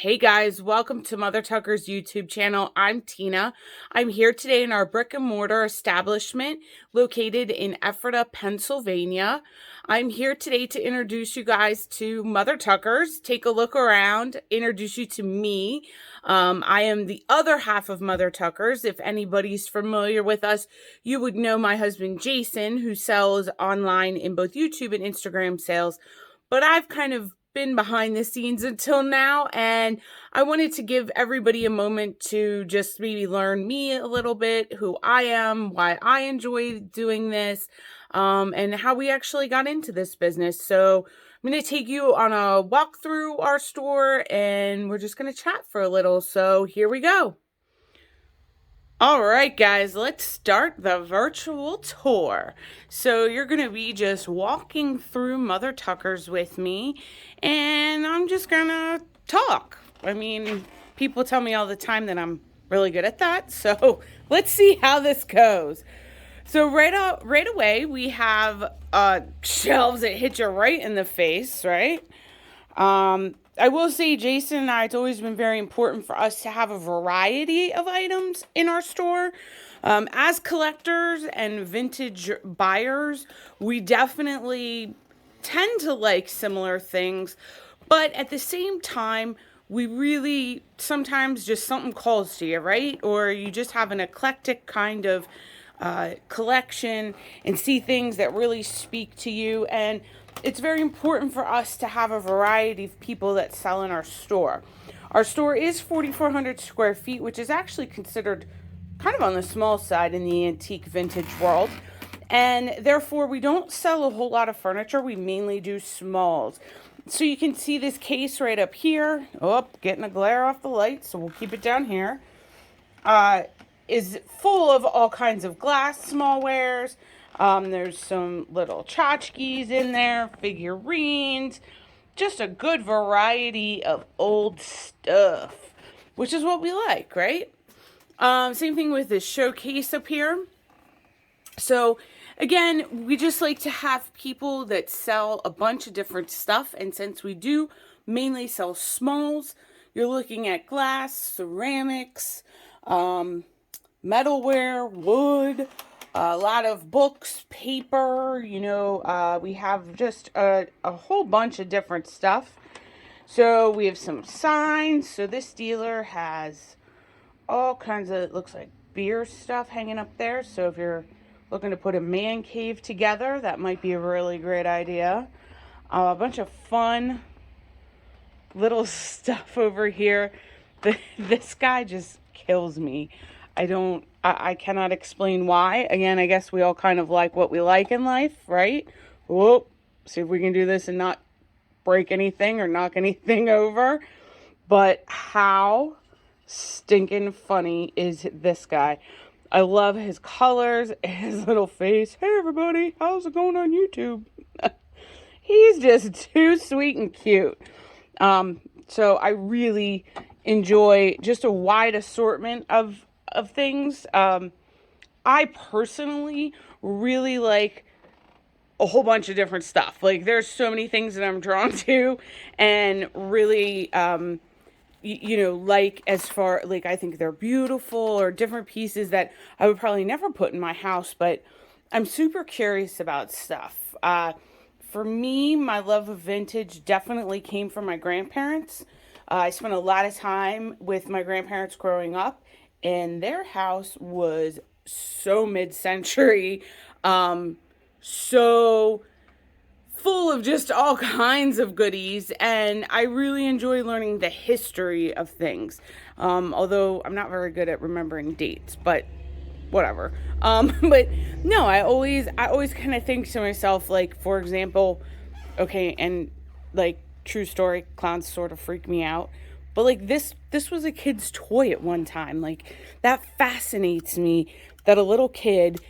Hey guys, welcome to Mother Tucker's YouTube channel. I'm Tina. I'm here today in our brick and mortar establishment located in Ephrata, Pennsylvania. I'm here today to introduce you guys to Mother Tucker's, take a look around, introduce you to me. I am the other half of Mother Tucker's. If anybody's familiar with us, you would know my husband Jason, who sells online in both YouTube and Instagram sales. But I've kind of been behind the scenes until now, and I wanted to give everybody a moment to just maybe learn me a little bit, who I am, why I enjoy doing this, and how we actually got into this business. So I'm going to take you on a walk through our store, and we're just going to chat for a little. So here we go. All right, guys, let's start the virtual tour. So you're going to be just walking through Mother Tucker's with me, and I'm just going to talk. I mean, people tell me all the time that I'm really good at that, so let's see how this goes. So right away, we have shelves that hit you right in the face, right? I will say, Jason and I, it's always been very important for us to have a variety of items in our store. As collectors and vintage buyers, we definitely tend to like similar things, but at the same time, we really sometimes just something calls to you, right? Or you just have an eclectic kind of collection and see things that really speak to you. And it's very important for us to have a variety of people that sell in our store. Our store is 4,400 square feet, which is actually considered kind of on the small side in the antique vintage world. And therefore, we don't sell a whole lot of furniture. We mainly do smalls. So you can see this case right up here. Oh, getting a glare off the light, so we'll keep it down here. Is full of all kinds of glass smallwares. There's some little tchotchkes in there, figurines, just a good variety of old stuff, which is what we like, right? Same thing with this showcase up here. So again, we just like to have people that sell a bunch of different stuff. And since we do mainly sell smalls, you're looking at glass, ceramics, metalware, wood, a lot of books, paper, we have just a whole bunch of different stuff. So we have some signs. So this dealer has all kinds of, it looks like beer stuff hanging up there. So if you're looking to put a man cave together, that might be a really great idea. A bunch of fun little stuff over here. This guy just kills me. I cannot explain why. Again, I guess we all kind of like what we like in life, right? Whoop. See if we can do this and not break anything or knock anything over. But how stinking funny is this guy? I love his colors, his little face. Hey everybody, how's it going on YouTube? He's just too sweet and cute. So I really enjoy just a wide assortment of things. I personally really like a whole bunch of different stuff. Like there's so many things that I'm drawn to and really, like as far, like I think they're beautiful or different pieces that I would probably never put in my house, but I'm super curious about stuff. For me, my love of vintage definitely came from my grandparents. I spent a lot of time with my grandparents growing up, and their house was so mid-century, so full of just all kinds of goodies, and I really enjoy learning the history of things, although I'm not very good at remembering dates, but whatever. But no, I always kind of think to myself, like, for example, okay, and like true story, clowns sort of freak me out, but like this was a kid's toy at one time. Like that fascinates me that a little kid,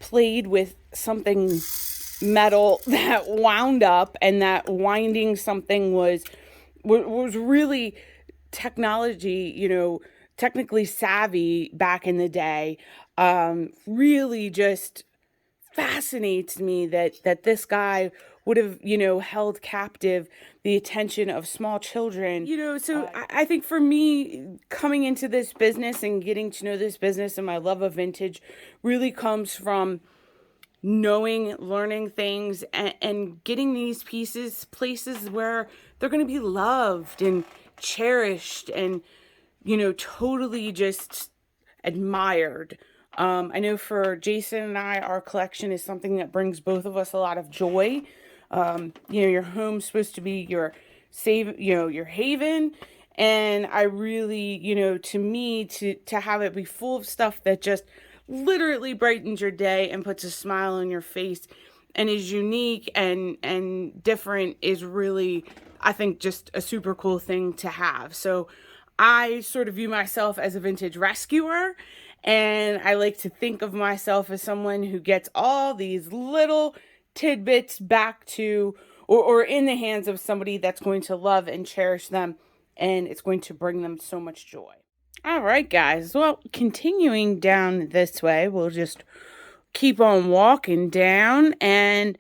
played with something metal that wound up, and that winding something was really technically savvy back in the day. Really just fascinates me that this guy would have, you know, held captive the attention of small children. You know, so I think for me, coming into this business and getting to know this business and my love of vintage really comes from knowing, learning things, and getting these pieces places where they're going to be loved and cherished and, you know, totally just admired. I know for Jason and I, our collection is something that brings both of us a lot of joy. You know, your home's supposed to be your your haven. And I really, you know, to me, to have it be full of stuff that just literally brightens your day and puts a smile on your face and is unique and different is really, I think, just a super cool thing to have. So I sort of view myself as a vintage rescuer, and I like to think of myself as someone who gets all these little tidbits back to or in the hands of somebody that's going to love and cherish them, and it's going to bring them so much joy. All right, guys. Well, continuing down this way, we'll just keep on walking down. And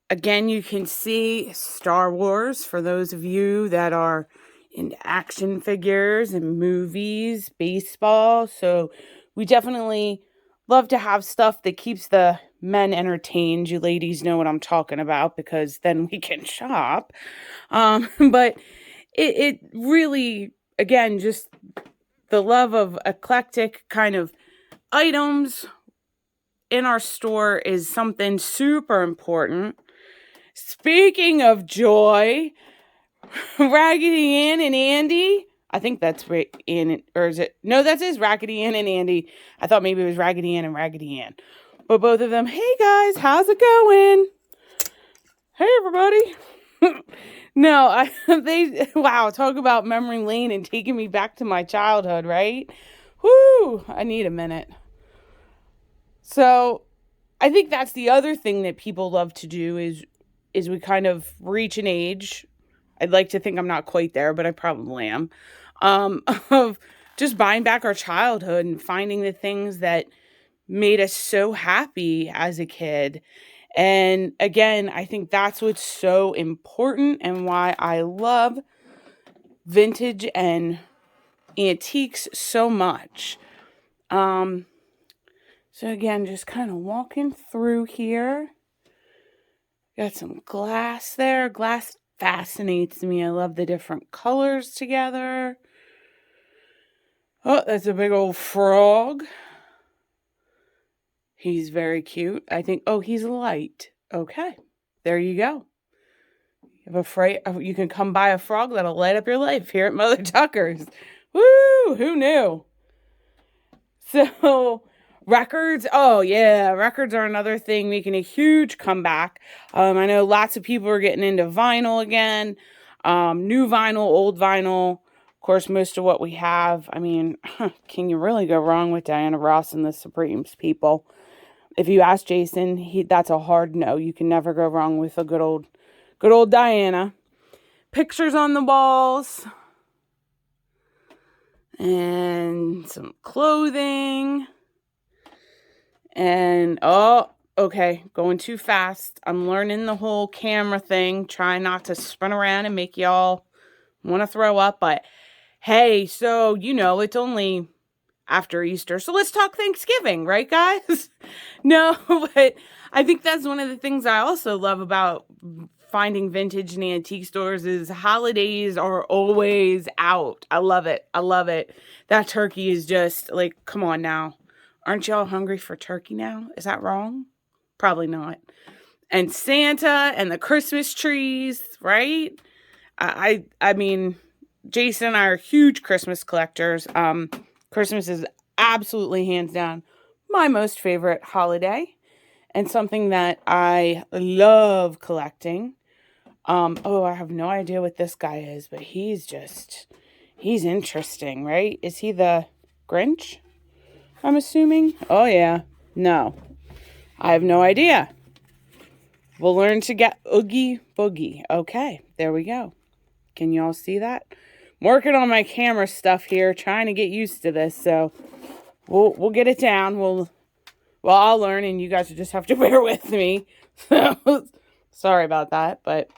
again, you can see Star Wars for those of you that are into action figures and movies, baseball. So we definitely love to have stuff that keeps the men entertained. You ladies know what I'm talking about because then we can shop. But it really, again, just the love of eclectic kind of items in our store is something super important. Speaking of joy, Raggedy Ann and Andy. I think that's Ann, or is it? No, that is Raggedy Ann and Andy. I thought maybe it was Raggedy Ann and Raggedy Ann. But both of them, hey guys, how's it going? Hey everybody. No, wow, talk about memory lane and taking me back to my childhood, right? Whoo, I need a minute. So I think that's the other thing that people love to do is we kind of reach an age. I'd like to think I'm not quite there, but I probably am. Of just buying back our childhood and finding the things that made us so happy as a kid. And again, I think that's what's so important and why I love vintage and antiques so much. So again, just kind of walking through here. Got some glass there. Glass fascinates me. I love the different colors together. Oh, that's a big old frog. He's very cute. I think, oh, he's light. Okay, there you go. You can come buy a frog that'll light up your life here at Mother Tucker's. Woo, who knew? So, records. Oh, yeah, records are another thing making a huge comeback. I know lots of people are getting into vinyl again. New vinyl, old vinyl. Of course, most of what we have. I mean, can you really go wrong with Diana Ross and the Supremes, people? If you ask Jason, that's a hard no. You can never go wrong with a good old Diana. Pictures on the walls. And some clothing. And, oh, okay, going too fast. I'm learning the whole camera thing. Trying not to spin around and make y'all want to throw up. But, hey, so, you know, it's only after Easter. So let's talk Thanksgiving, right, guys? No, but I think that's one of the things I also love about finding vintage and antique stores is holidays are always out. I love it. I love it. That turkey is just like, come on now. Aren't y'all hungry for turkey now? Is that wrong? Probably not. And Santa and the Christmas trees, right? I mean, Jason and I are huge Christmas collectors. Christmas is absolutely hands down my most favorite holiday and something that I love collecting. Oh, I have no idea what this guy is, but he's interesting, right? Is he the Grinch? I'm assuming. Oh, yeah. No, I have no idea. We'll learn to get Oogie Boogie. Okay, there we go. Can you all see that? I'm working on my camera stuff here, trying to get used to this, so we'll get it down. I'll learn, and you guys will just have to bear with me. Sorry about that, but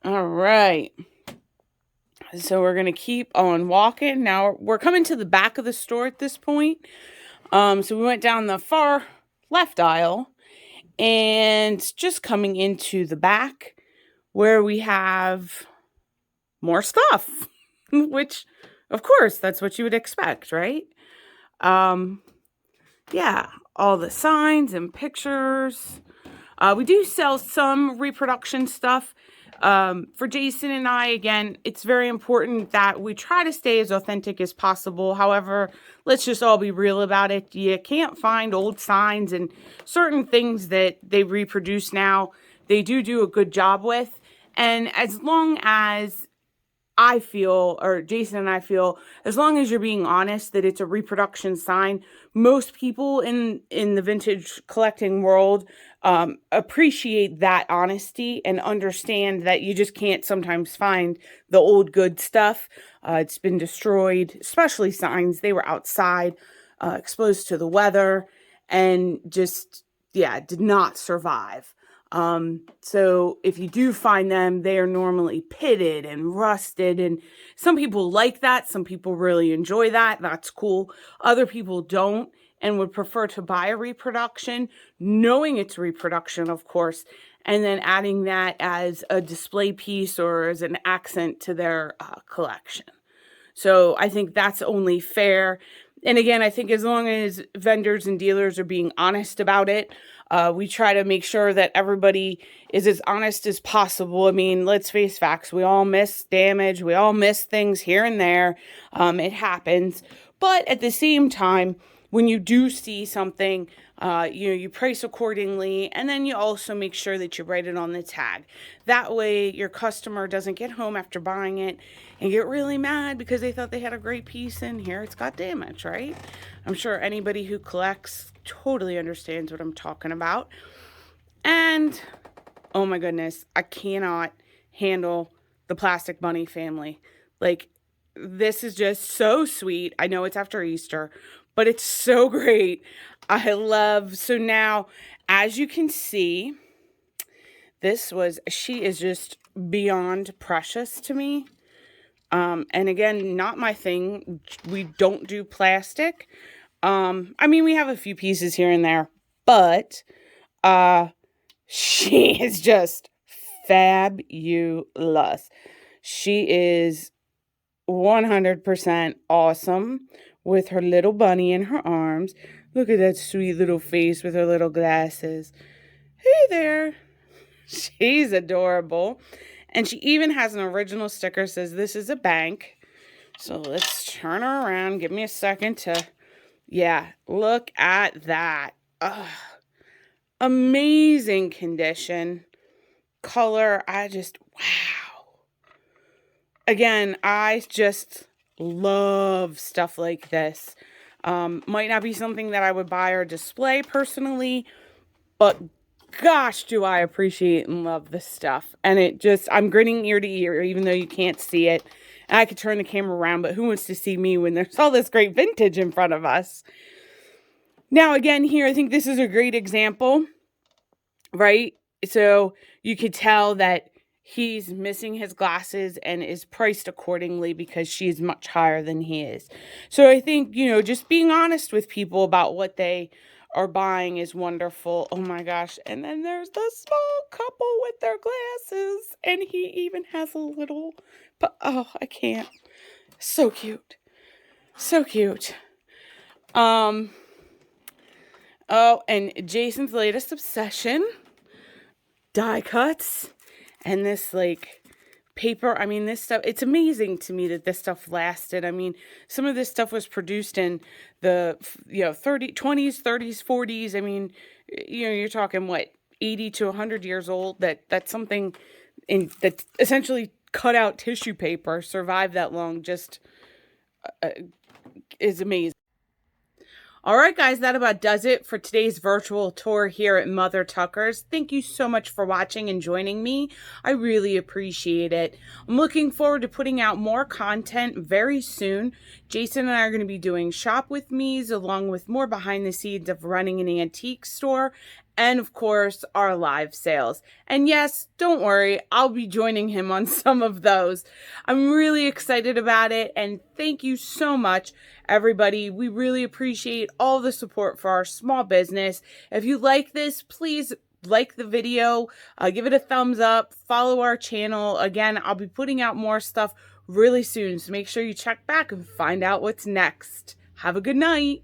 all right. So we're going to keep on walking. Now we're coming to the back of the store at this point. So we went down the far left aisle and just coming into the back where we have more stuff, which of course that's what you would expect, right? Yeah, all the signs and pictures. We do sell some reproduction stuff. For Jason and I, again, it's very important that we try to stay as authentic as possible. However, let's just all be real about it. You can't find old signs and certain things that they reproduce now. They do a good job with. And as long as I feel, or Jason and I feel, as long as you're being honest that it's a reproduction sign, most people in the vintage collecting world appreciate that honesty and understand that you just can't sometimes find the old good stuff. It's been destroyed, especially signs. They were outside, exposed to the weather, and just, yeah, did not survive. So if you do find them, they are normally pitted and rusted, and some people like that. Some people really enjoy that. That's cool. Other people don't and would prefer to buy a reproduction, knowing it's reproduction, of course, and then adding that as a display piece or as an accent to their collection. So I think that's only fair. And again, I think as long as vendors and dealers are being honest about it, we try to make sure that everybody is as honest as possible. I mean, let's face facts. We all miss damage. We all miss things here and there. It happens. But at the same time, when you do see something, you price accordingly, and then you also make sure that you write it on the tag. That way your customer doesn't get home after buying it and get really mad because they thought they had a great piece and here it's got damage, right? I'm sure anybody who collects totally understands what I'm talking about. And oh my goodness, I cannot handle the Plastic Bunny family. Like, this is just so sweet. I know it's after Easter, but it's so great. I love, so now, as you can see, she is just beyond precious to me. And again, not my thing. We don't do plastic. I mean, we have a few pieces here and there, but, she is just fabulous. She is 100% awesome with her little bunny in her arms. Look at that sweet little face with her little glasses. Hey there. She's adorable. And she even has an original sticker, says this is a bank. So let's turn her around. Give me a second to, yeah, look at that. Ugh. Amazing condition. Color, wow. Again, I just love stuff like this. Might not be something that I would buy or display personally, but gosh, do I appreciate and love this stuff. And I'm grinning ear to ear, even though you can't see it. And I could turn the camera around, but who wants to see me when there's all this great vintage in front of us? Now, again, here, I think this is a great example, right? So you could tell that he's missing his glasses and is priced accordingly because she's much higher than he is. So I think, just being honest with people about what they are buying is wonderful. Oh my gosh. And then there's the small couple with their glasses. And he even has a little, but oh, I can't. So cute. So cute. Oh, and Jason's latest obsession, die cuts. And this paper, I mean, this stuff, it's amazing to me that this stuff lasted. I mean, some of this stuff was produced in the, 20s, 30s, 40s. I mean, you're talking, 80 to 100 years old. That's something that essentially cut out tissue paper survived that long just is amazing. All right, guys, that about does it for today's virtual tour here at Mother Tucker's. Thank you so much for watching and joining me. I really appreciate it. I'm looking forward to putting out more content very soon. Jason and I are going to be doing shop with me's along with more behind the scenes of running an antique store and of course, our live sales. And yes, don't worry, I'll be joining him on some of those. I'm really excited about it, and thank you so much, everybody. We really appreciate all the support for our small business. If you like this, please like the video, give it a thumbs up, follow our channel. Again, I'll be putting out more stuff really soon, so make sure you check back and find out what's next. Have a good night.